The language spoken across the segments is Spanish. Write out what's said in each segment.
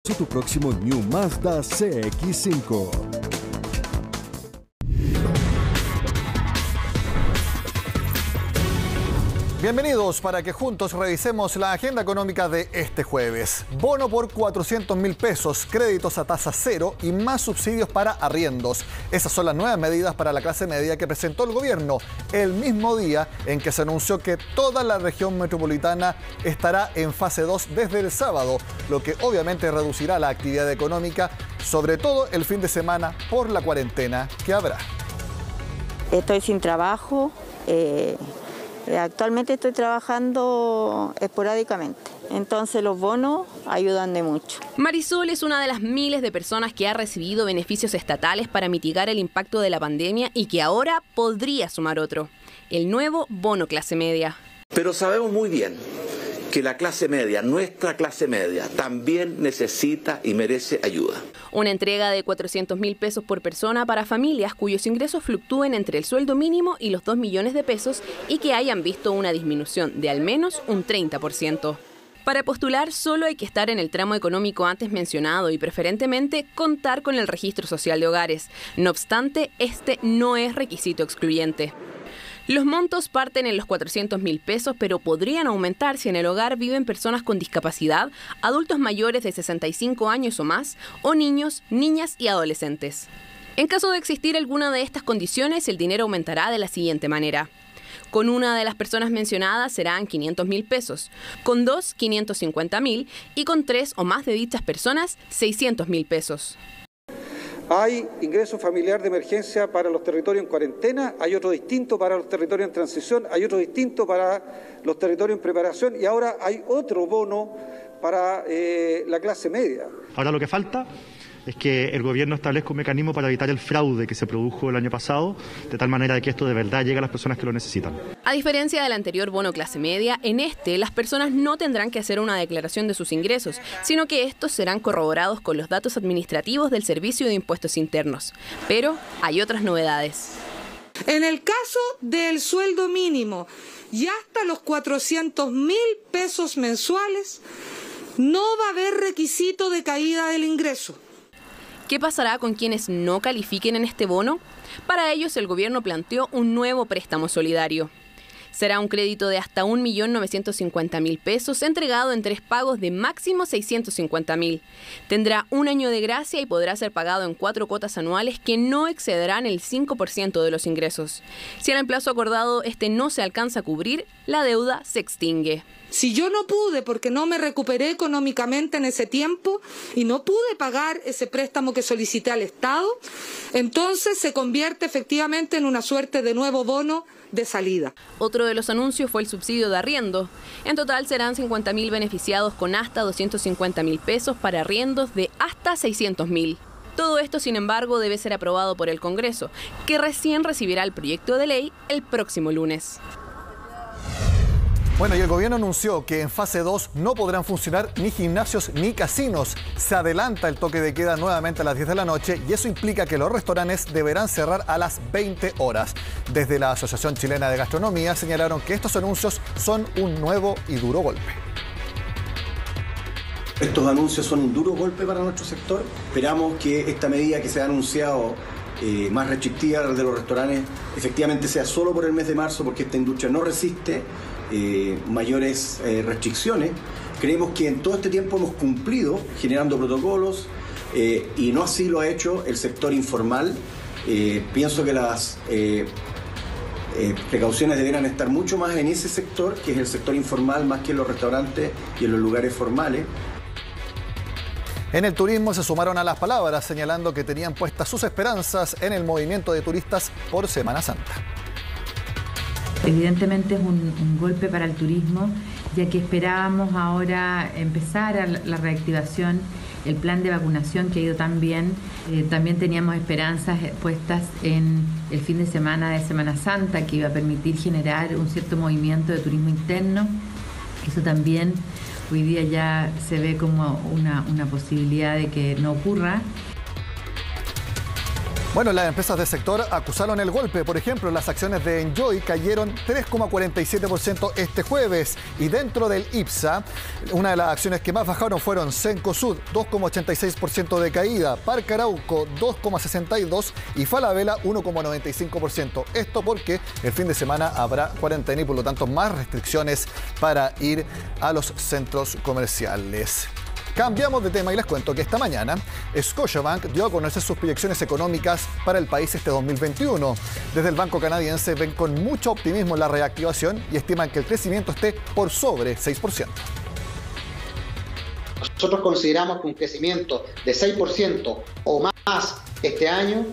Tu próximo New Mazda CX-5. Bienvenidos para que juntos revisemos la agenda económica de este jueves. Bono por 400.000 pesos, créditos a tasa cero y más subsidios para arriendos. Esas son las nuevas medidas para la clase media que presentó el gobierno el mismo día en que se anunció que toda la región metropolitana estará en fase 2 desde el sábado, lo que obviamente reducirá la actividad económica, sobre todo el fin de semana por la cuarentena que habrá. Estoy sin trabajo. Actualmente estoy trabajando esporádicamente, entonces los bonos ayudan de mucho. Marisol es una de las miles de personas que ha recibido beneficios estatales para mitigar el impacto de la pandemia y que ahora podría sumar otro, el nuevo bono clase media. Pero sabemos muy bien que la clase media, nuestra clase media, también necesita y merece ayuda. Una entrega de 400.000 pesos por persona para familias cuyos ingresos fluctúen entre el sueldo mínimo y los 2 millones de pesos y que hayan visto una disminución de al menos un 30%. Para postular solo hay que estar en el tramo económico antes mencionado y preferentemente contar con el registro social de hogares. No obstante, este no es requisito excluyente. Los montos parten en los 400.000 pesos, pero podrían aumentar si en el hogar viven personas con discapacidad, adultos mayores de 65 años o más, o niños, niñas y adolescentes. En caso de existir alguna de estas condiciones, el dinero aumentará de la siguiente manera. Con una de las personas mencionadas serán 500.000 pesos, con dos 550.000 y con tres o más de dichas personas 600.000 pesos. Hay ingreso familiar de emergencia para los territorios en cuarentena, hay otro distinto para los territorios en transición, hay otro distinto para los territorios en preparación y ahora hay otro bono para la clase media. Ahora lo que falta es que el gobierno establezca un mecanismo para evitar el fraude que se produjo el año pasado, de tal manera de que esto de verdad llegue a las personas que lo necesitan. A diferencia del anterior bono clase media, en este las personas no tendrán que hacer una declaración de sus ingresos, sino que estos serán corroborados con los datos administrativos del Servicio de Impuestos Internos. Pero hay otras novedades. En el caso del sueldo mínimo y hasta los 400.000 pesos mensuales, no va a haber requisito de caída del ingreso. ¿Qué pasará con quienes no califiquen en este bono? Para ellos, el gobierno planteó un nuevo préstamo solidario. Será un crédito de hasta 1.950.000 pesos entregado en 3 pagos de máximo 650.000. Tendrá un año de gracia y podrá ser pagado en 4 cuotas anuales que no excederán el 5% de los ingresos. Si en el plazo acordado este no se alcanza a cubrir, la deuda se extingue. Si yo no pude, porque no me recuperé económicamente en ese tiempo y no pude pagar ese préstamo que solicité al Estado, entonces se convierte efectivamente en una suerte de nuevo bono de salida. Otro de los anuncios fue el subsidio de arriendo. En total serán 50.000 beneficiados con hasta 250.000 pesos para arriendos de hasta 600.000. Todo esto, sin embargo, debe ser aprobado por el Congreso, que recién recibirá el proyecto de ley el próximo lunes. Bueno, y el gobierno anunció que en fase 2 no podrán funcionar ni gimnasios ni casinos. Se adelanta el toque de queda nuevamente a las 10 de la noche y eso implica que los restaurantes deberán cerrar a las 20 horas. Desde la Asociación Chilena de Gastronomía señalaron que estos anuncios son un nuevo y duro golpe. Estos anuncios son un duro golpe para nuestro sector. Esperamos que esta medida que se ha anunciado más restrictiva de los restaurantes efectivamente sea solo por el mes de marzo, porque esta industria no resiste mayores restricciones. Creemos que en todo este tiempo hemos cumplido generando protocolos y no así lo ha hecho el sector informal. Pienso que las precauciones deberán estar mucho más en ese sector, que es el sector informal, más que en los restaurantes y en los lugares formales. En el turismo se sumaron a las palabras, señalando que tenían puestas sus esperanzas en el movimiento de turistas por Semana Santa. Evidentemente es un golpe para el turismo, ya que esperábamos ahora empezar la reactivación, el plan de vacunación que ha ido tan bien. También teníamos esperanzas puestas en el fin de semana de Semana Santa, que iba a permitir generar un cierto movimiento de turismo interno. Eso también hoy día ya se ve como una posibilidad de que no ocurra. Bueno, las empresas del sector acusaron el golpe. Por ejemplo, las acciones de Enjoy cayeron 3,47% este jueves. Y dentro del IPSA, una de las acciones que más bajaron fueron Cencosud, 2,86% de caída, Parque Arauco, 2,62% y Falabella, 1,95%. Esto porque el fin de semana habrá cuarentena y por lo tanto más restricciones para ir a los centros comerciales. Cambiamos de tema y les cuento que esta mañana Scotiabank dio a conocer sus proyecciones económicas para el país este 2021. Desde el banco canadiense ven con mucho optimismo la reactivación y estiman que el crecimiento esté por sobre 6%. Nosotros consideramos que un crecimiento de 6% o más este año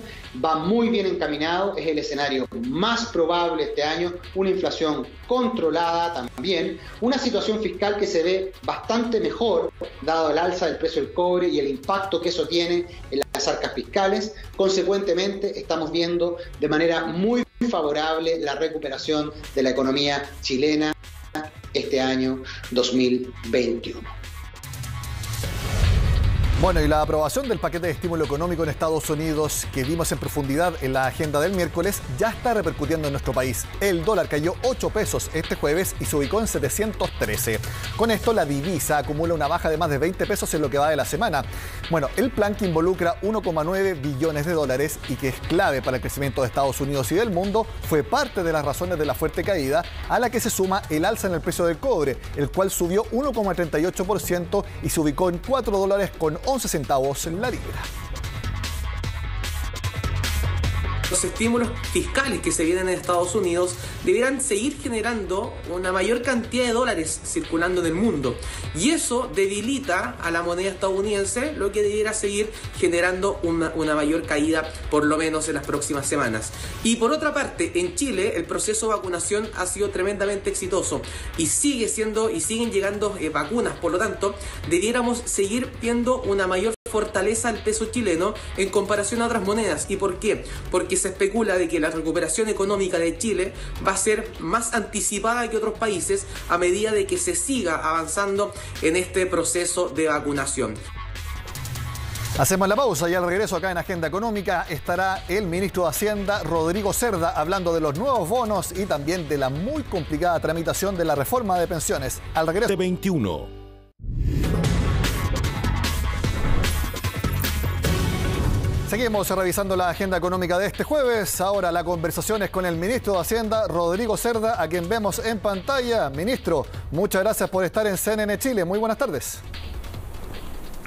va muy bien encaminado, es el escenario más probable este año, una inflación controlada también, una situación fiscal que se ve bastante mejor dado el alza del precio del cobre y el impacto que eso tiene en las arcas fiscales. Consecuentemente, estamos viendo de manera muy favorable la recuperación de la economía chilena este año 2021. Bueno, y la aprobación del paquete de estímulo económico en Estados Unidos que vimos en profundidad en la agenda del miércoles ya está repercutiendo en nuestro país. El dólar cayó 8 pesos este jueves y se ubicó en 713. Con esto la divisa acumula una baja de más de 20 pesos en lo que va de la semana. Bueno, el plan que involucra 1,9 billones de dólares y que es clave para el crecimiento de Estados Unidos y del mundo fue parte de las razones de la fuerte caída a la que se suma el alza en el precio del cobre, el cual subió 1,38% y se ubicó en $4 con 11 centavos en la libra. Los estímulos fiscales que se vienen en Estados Unidos deberán seguir generando una mayor cantidad de dólares circulando en el mundo. Y eso debilita a la moneda estadounidense, lo que deberá seguir generando una mayor caída, por lo menos en las próximas semanas. Y por otra parte, en Chile el proceso de vacunación ha sido tremendamente exitoso y siguen llegando vacunas. Por lo tanto, debiéramos seguir viendo una mayor fortaleza al peso chileno en comparación a otras monedas. ¿Y por qué? Porque se especula de que la recuperación económica de Chile va a ser más anticipada que otros países a medida de que se siga avanzando en este proceso de vacunación. Hacemos la pausa y al regreso acá en Agenda Económica estará el ministro de Hacienda, Rodrigo Cerda, hablando de los nuevos bonos y también de la muy complicada tramitación de la reforma de pensiones. Al regreso. 21. Seguimos revisando la agenda económica de este jueves. Ahora la conversación es con el ministro de Hacienda, Rodrigo Cerda, a quien vemos en pantalla. Ministro, muchas gracias por estar en CNN Chile. Muy buenas tardes.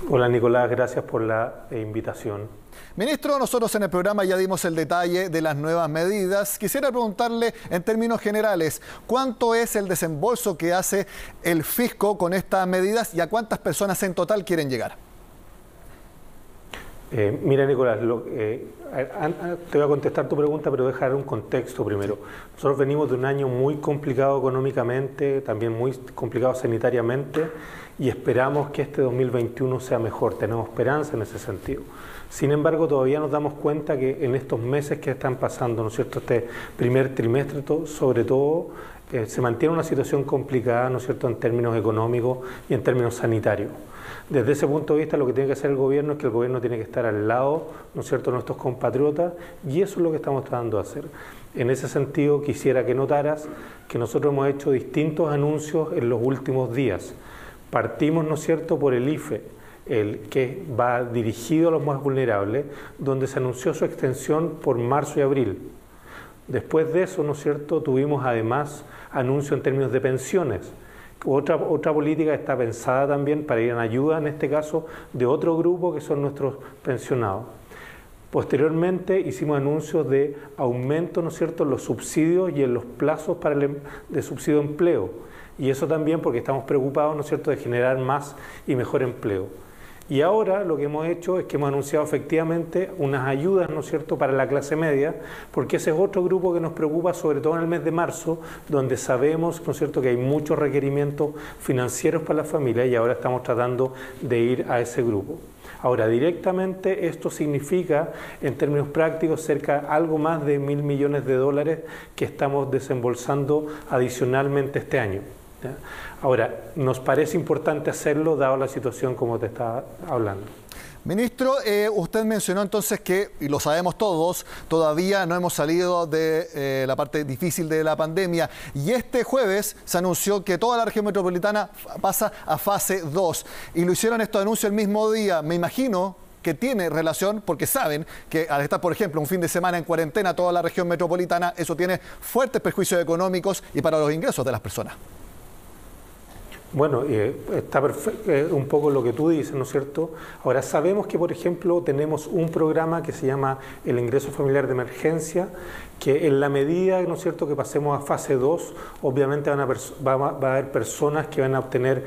Hola Nicolás, gracias por la invitación. Ministro, nosotros en el programa ya dimos el detalle de las nuevas medidas. Quisiera preguntarle en términos generales, ¿cuánto es el desembolso que hace el fisco con estas medidas y a cuántas personas en total quieren llegar? Mira Nicolás, te voy a contestar tu pregunta, pero dejar un contexto primero. Nosotros venimos de un año muy complicado económicamente, también muy complicado sanitariamente, y esperamos que este 2021 sea mejor. Tenemos esperanza en ese sentido. Sin embargo, todavía nos damos cuenta que en estos meses que están pasando, ¿no es cierto?, este primer trimestre, sobre todo, se mantiene una situación complicada, ¿no es cierto?, en términos económicos y en términos sanitarios. Desde ese punto de vista, lo que tiene que hacer el gobierno es que el gobierno tiene que estar al lado, ¿no es cierto?, de nuestros compatriotas, y eso es lo que estamos tratando de hacer. En ese sentido, quisiera que notaras que nosotros hemos hecho distintos anuncios en los últimos días. Partimos, ¿no es cierto?, por el IFE, el que va dirigido a los más vulnerables, donde se anunció su extensión por marzo y abril. Después de eso, ¿no es cierto?, tuvimos además anuncios en términos de pensiones. Otra política está pensada también para ir en ayuda, en este caso, de otro grupo que son nuestros pensionados. Posteriormente hicimos anuncios de aumento, ¿no es cierto?, en los subsidios y en los plazos de subsidio de empleo. Y eso también porque estamos preocupados, ¿no es cierto?, de generar más y mejor empleo. Y ahora lo que hemos hecho es que hemos anunciado efectivamente unas ayudas, ¿no es cierto?, para la clase media, porque ese es otro grupo que nos preocupa, sobre todo en el mes de marzo, donde sabemos, ¿no es cierto?, que hay muchos requerimientos financieros para las familias y ahora estamos tratando de ir a ese grupo. Ahora, directamente esto significa, en términos prácticos, algo más de 1.000 millones de dólares que estamos desembolsando adicionalmente este año. Ahora, nos parece importante hacerlo dado la situación como te estaba hablando. Ministro, usted mencionó entonces que, y lo sabemos todos, todavía no hemos salido de la parte difícil de la pandemia. Y este jueves se anunció que toda la región metropolitana pasa a fase 2. Y lo hicieron estos anuncios el mismo día. Me imagino que tiene relación, porque saben que al estar, por ejemplo, un fin de semana en cuarentena toda la región metropolitana, eso tiene fuertes perjuicios económicos y para los ingresos de las personas. Bueno, está perfecto, un poco lo que tú dices, ¿no es cierto? Ahora, sabemos que, por ejemplo, tenemos un programa que se llama el ingreso familiar de emergencia, que en la medida, ¿no es cierto?, que pasemos a fase 2, obviamente va a haber personas que van a obtener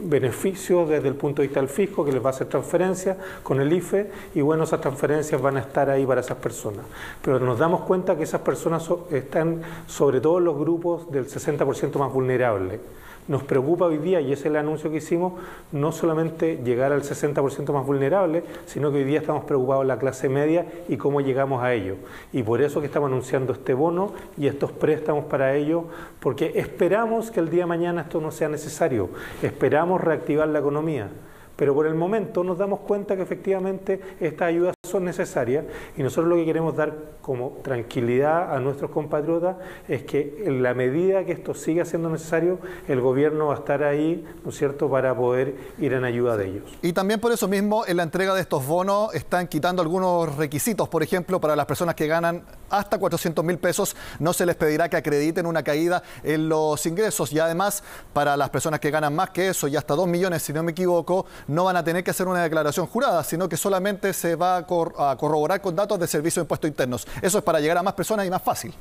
beneficios desde el punto de vista del fisco, que les va a hacer transferencias con el IFE, y bueno, esas transferencias van a estar ahí para esas personas. Pero nos damos cuenta que esas personas están sobre todo en los grupos del 60% más vulnerables. Nos preocupa hoy día, y ese es el anuncio que hicimos, no solamente llegar al 60% más vulnerable, sino que hoy día estamos preocupados en la clase media y cómo llegamos a ello. Y por eso que estamos anunciando este bono y estos préstamos para ello, porque esperamos que el día de mañana esto no sea necesario, esperamos reactivar la economía. Pero por el momento nos damos cuenta que efectivamente estas ayudas son necesarias y nosotros lo que queremos dar como tranquilidad a nuestros compatriotas es que en la medida que esto siga siendo necesario, el gobierno va a estar ahí, ¿no es cierto?, para poder ir en ayuda de ellos. Y también por eso mismo en la entrega de estos bonos están quitando algunos requisitos. Por ejemplo, para las personas que ganan hasta 400.000 pesos no se les pedirá que acrediten una caída en los ingresos, y además para las personas que ganan más que eso y hasta 2 millones, si no me equivoco, no van a tener que hacer una declaración jurada, sino que solamente se va a corroborar con datos de Servicio de Impuestos Internos. Eso es para llegar a más personas y más fácil.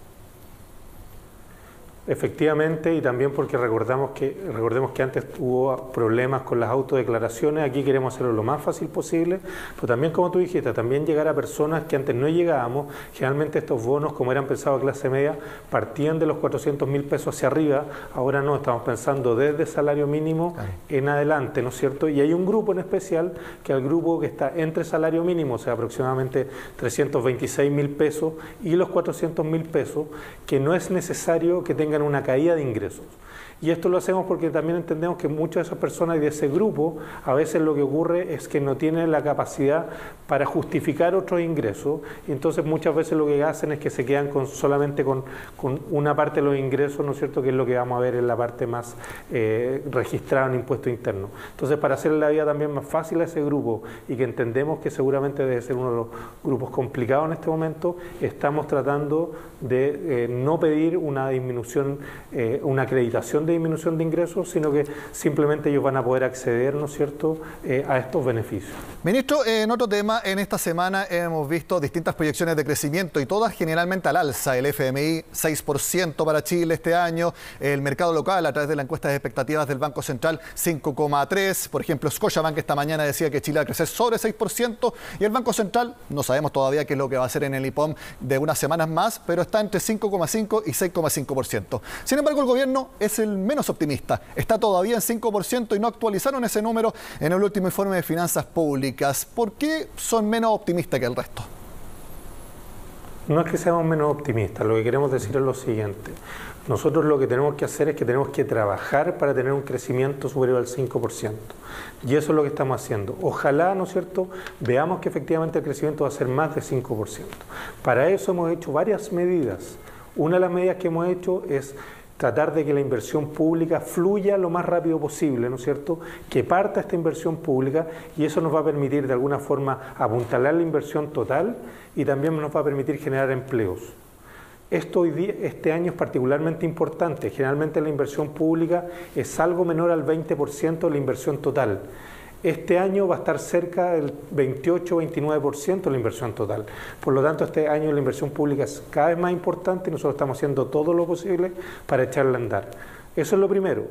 Efectivamente, y también porque recordemos que antes hubo problemas con las autodeclaraciones. Aquí queremos hacerlo lo más fácil posible, pero también, como tú dijiste, también llegar a personas que antes no llegábamos. Generalmente estos bonos, como eran pensados a clase media, partían de los 400.000 pesos hacia arriba. Ahora no, estamos pensando desde salario mínimo en adelante, ¿no es cierto? Y hay un grupo en especial, que es el grupo que está entre salario mínimo, o sea, aproximadamente 326.000 pesos, y los 400.000 pesos, que no es necesario que tengan una caída de ingresos. Y esto lo hacemos porque también entendemos que muchas de esas personas y de ese grupo, a veces lo que ocurre es que no tienen la capacidad para justificar otros ingresos, y entonces muchas veces lo que hacen es que se quedan solamente con una parte de los ingresos, ¿no es cierto?, que es lo que vamos a ver en la parte más registrada en impuesto interno. Entonces, para hacer la vida también más fácil a ese grupo, y que entendemos que seguramente debe ser uno de los grupos complicados en este momento, estamos tratando de no pedir una disminución, una acreditación de disminución de ingresos, sino que simplemente ellos van a poder acceder, ¿no es cierto?, a estos beneficios. Ministro, en otro tema, en esta semana hemos visto distintas proyecciones de crecimiento y todas generalmente al alza. El FMI 6% para Chile este año, el mercado local a través de la encuesta de expectativas del Banco Central 5,3%. Por ejemplo, Scotiabank esta mañana decía que Chile va a crecer sobre 6%, y el Banco Central, no sabemos todavía qué es lo que va a hacer en el IPOM de unas semanas más, pero está entre 5,5% y 6,5%. Sin embargo, el gobierno es el menos optimista. Está todavía en 5% y no actualizaron ese número en el último informe de finanzas públicas. ¿Por qué son menos optimistas que el resto? No es que seamos menos optimistas, lo que queremos decir es lo siguiente. Nosotros lo que tenemos que hacer es que tenemos que trabajar para tener un crecimiento superior al 5%. Y eso es lo que estamos haciendo. Ojalá, ¿no es cierto?, veamos que efectivamente el crecimiento va a ser más de 5%. Para eso hemos hecho varias medidas. Una de las medidas que hemos hecho es tratar de que la inversión pública fluya lo más rápido posible, ¿no es cierto?, que parta esta inversión pública, y eso nos va a permitir de alguna forma apuntalar la inversión total y también nos va a permitir generar empleos. Esto hoy día, este año es particularmente importante. Generalmente la inversión pública es algo menor al 20% de la inversión total. Este año va a estar cerca del 28-29% de la inversión total. Por lo tanto, este año la inversión pública es cada vez más importante y nosotros estamos haciendo todo lo posible para echarla a andar. Eso es lo primero.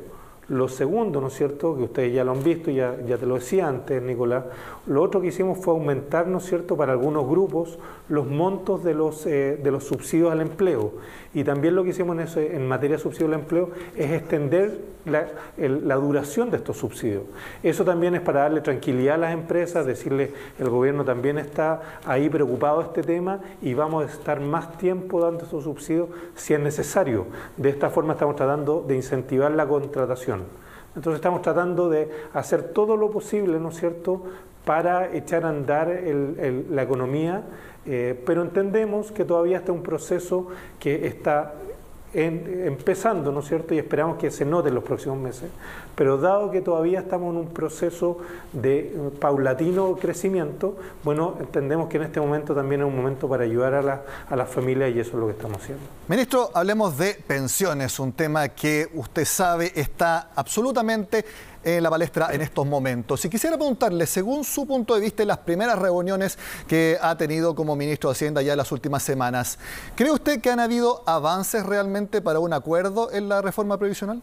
Lo segundo, ¿no es cierto?, que ustedes ya lo han visto, ya te lo decía antes, Nicolás, lo otro que hicimos fue aumentar, ¿no es cierto?, para algunos grupos los montos de los subsidios al empleo. Y también lo que hicimos en materia de subsidio al empleo es extender la duración de estos subsidios. Eso también es para darle tranquilidad a las empresas, decirle el gobierno también está ahí preocupado de este tema y vamos a estar más tiempo dando estos subsidios si es necesario. De esta forma estamos tratando de incentivar la contratación. Entonces estamos tratando de hacer todo lo posible, ¿no es cierto?, para echar a andar la economía, pero entendemos que todavía está un proceso que está empezando, ¿no es cierto? Y esperamos que se note en los próximos meses. Pero dado que todavía estamos en un proceso de paulatino crecimiento, bueno, entendemos que en este momento también es un momento para ayudar a las familias y eso es lo que estamos haciendo. Ministro, hablemos de pensiones, un tema que usted sabe está absolutamente en la palestra en estos momentos. Y quisiera preguntarle, según su punto de vista en las primeras reuniones que ha tenido como ministro de Hacienda ya en las últimas semanas, ¿cree usted que han habido avances realmente para un acuerdo en la reforma previsional?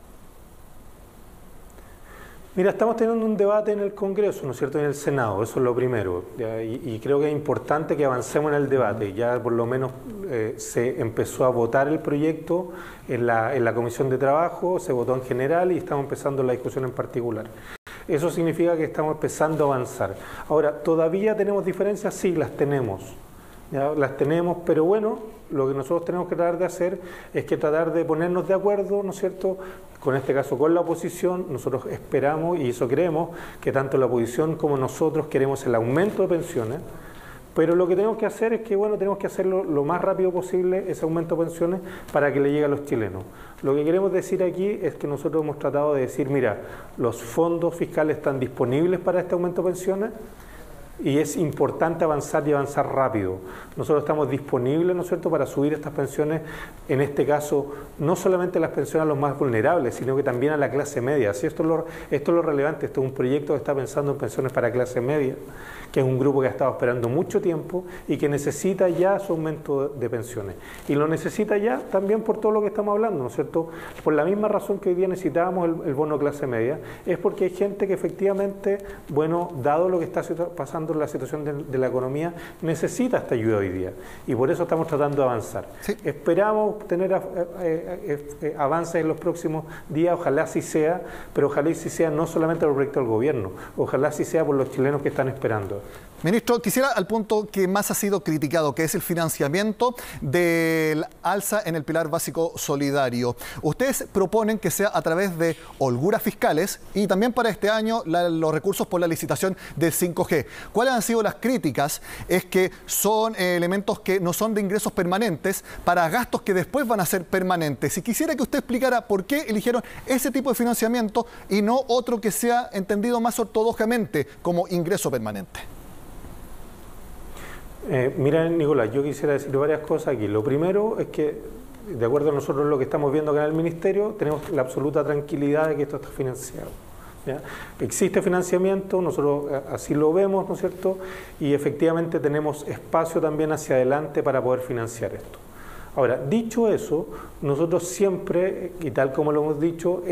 Mira, estamos teniendo un debate en el Congreso, ¿no es cierto?, en el Senado, eso es lo primero, y creo que es importante que avancemos en el debate. Ya por lo menos se empezó a votar el proyecto en la Comisión de Trabajo, se votó en general y estamos empezando la discusión en particular. Eso significa que estamos empezando a avanzar. Ahora, ¿todavía tenemos diferencias? Sí, las tenemos. Ya las tenemos, pero bueno, lo que nosotros tenemos que tratar de hacer es que tratar de ponernos de acuerdo, ¿no es cierto?, con este caso con la oposición. Nosotros esperamos y eso creemos que tanto la oposición como nosotros queremos el aumento de pensiones, pero lo que tenemos que hacer es que, bueno, tenemos que hacerlo lo más rápido posible, ese aumento de pensiones, para que le llegue a los chilenos. Lo que queremos decir aquí es que nosotros hemos tratado de decir, mira, los fondos fiscales están disponibles para este aumento de pensiones, y es importante avanzar y avanzar rápido. Nosotros estamos disponibles, ¿no es cierto?, para subir estas pensiones, en este caso, no solamente las pensiones a los más vulnerables, sino que también a la clase media. ¿Sí? Esto es lo relevante, esto es un proyecto que está pensando en pensiones para clase media, que es un grupo que ha estado esperando mucho tiempo y que necesita ya su aumento de pensiones. Y lo necesita ya también por todo lo que estamos hablando, ¿no es cierto? Por la misma razón que hoy día necesitábamos el bono clase media, es porque hay gente que efectivamente, bueno, dado lo que está pasando en la situación de la economía, necesita esta ayuda hoy día. Y por eso estamos tratando de avanzar. Sí. Esperamos tener avances en los próximos días, ojalá así sea, pero ojalá así sea no solamente por el proyecto del gobierno, ojalá así sea por los chilenos que están esperando. Ministro, quisiera al punto que más ha sido criticado, que es el financiamiento del alza en el pilar básico solidario. Ustedes proponen que sea a través de holguras fiscales y también para este año los recursos por la licitación del 5G. ¿Cuáles han sido las críticas? Es que son elementos que no son de ingresos permanentes para gastos que después van a ser permanentes. Y quisiera que usted explicara por qué eligieron ese tipo de financiamiento y no otro que sea entendido más ortodoxamente como ingreso permanente. Mira, Nicolás, yo quisiera decir varias cosas aquí. Lo primero es que, de acuerdo a nosotros lo que estamos viendo acá en el Ministerio, tenemos la absoluta tranquilidad de que esto está financiado. ¿Ya? Existe financiamiento, nosotros así lo vemos, ¿no es cierto? Y efectivamente tenemos espacio también hacia adelante para poder financiar esto. Ahora, dicho eso, nosotros siempre, y tal como lo hemos dicho,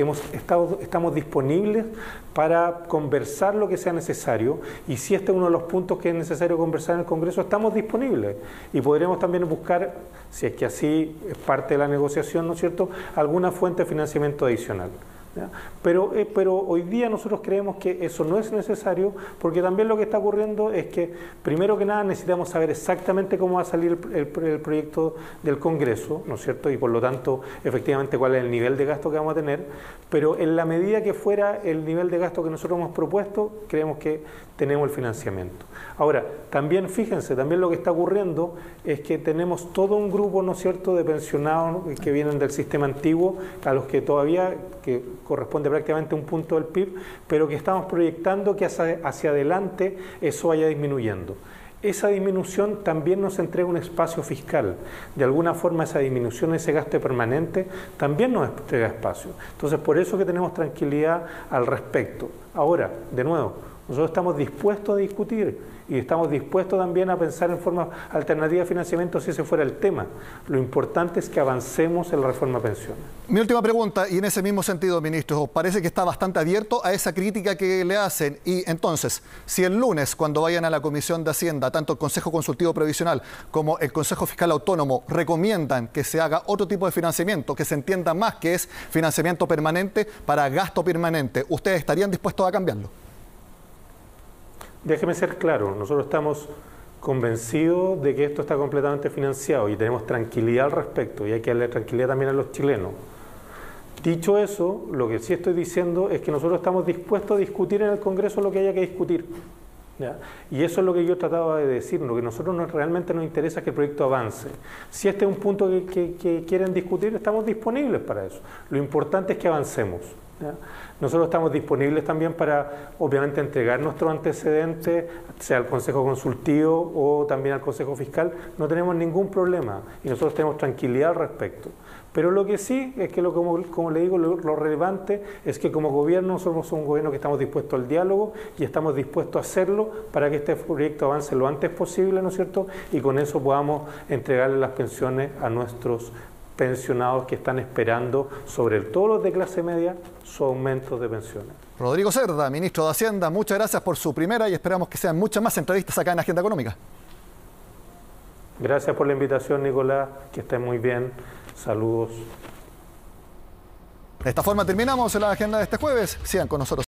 estamos disponibles para conversar lo que sea necesario, y si este es uno de los puntos que es necesario conversar en el Congreso, estamos disponibles y podremos también buscar, si es que así es parte de la negociación, ¿no es cierto?, alguna fuente de financiamiento adicional. ¿Ya? Pero hoy día nosotros creemos que eso no es necesario, porque también lo que está ocurriendo es que, primero que nada, necesitamos saber exactamente cómo va a salir el proyecto del Congreso, ¿no es cierto?, y por lo tanto, efectivamente, cuál es el nivel de gasto que vamos a tener, pero en la medida que fuera el nivel de gasto que nosotros hemos propuesto, creemos que tenemos el financiamiento. Ahora, también fíjense, también lo que está ocurriendo es que tenemos todo un grupo, ¿no es cierto?, de pensionados que vienen del sistema antiguo, a los que todavía, que corresponde prácticamente a un punto del PIB, pero que estamos proyectando que hacia adelante eso vaya disminuyendo. Esa disminución también nos entrega un espacio fiscal. De alguna forma esa disminución, ese gasto permanente, también nos entrega espacio. Entonces, por eso que tenemos tranquilidad al respecto. Ahora, de nuevo, nosotros estamos dispuestos a discutir y estamos dispuestos también a pensar en forma alternativa de financiamiento si ese fuera el tema. Lo importante es que avancemos en la reforma de pensiones. Mi última pregunta, y en ese mismo sentido, ministro, parece que está bastante abierto a esa crítica que le hacen. Y entonces, si el lunes, cuando vayan a la Comisión de Hacienda, tanto el Consejo Consultivo Previsional como el Consejo Fiscal Autónomo recomiendan que se haga otro tipo de financiamiento, que se entienda más que es financiamiento permanente para gasto permanente, ¿ustedes estarían dispuestos a cambiarlo? Déjeme ser claro, nosotros estamos convencidos de que esto está completamente financiado y tenemos tranquilidad al respecto, y hay que darle tranquilidad también a los chilenos. Dicho eso, lo que sí estoy diciendo es que nosotros estamos dispuestos a discutir en el Congreso lo que haya que discutir. ¿ya? Y eso es lo que yo trataba de decir, lo que a nosotros realmente nos interesa es que el proyecto avance. Si este es un punto que quieren discutir, estamos disponibles para eso. Lo importante es que avancemos, ¿ya? Nosotros estamos disponibles también para, obviamente, entregar nuestros antecedentes, sea al Consejo Consultivo o también al Consejo Fiscal, no tenemos ningún problema y nosotros tenemos tranquilidad al respecto. Pero lo que sí es que, como le digo, lo relevante es que como gobierno somos un gobierno que estamos dispuestos al diálogo y estamos dispuestos a hacerlo para que este proyecto avance lo antes posible, ¿no es cierto? Y con eso podamos entregarle las pensiones a nuestros pensionados que están esperando, sobre todo los de clase media, su aumento de pensiones. Rodrigo Cerda, ministro de Hacienda, muchas gracias por su primera y esperamos que sean muchas más entrevistas acá en Agenda Económica. Gracias por la invitación, Nicolás, que estén muy bien. Saludos. De esta forma terminamos la agenda de este jueves. Sigan con nosotros.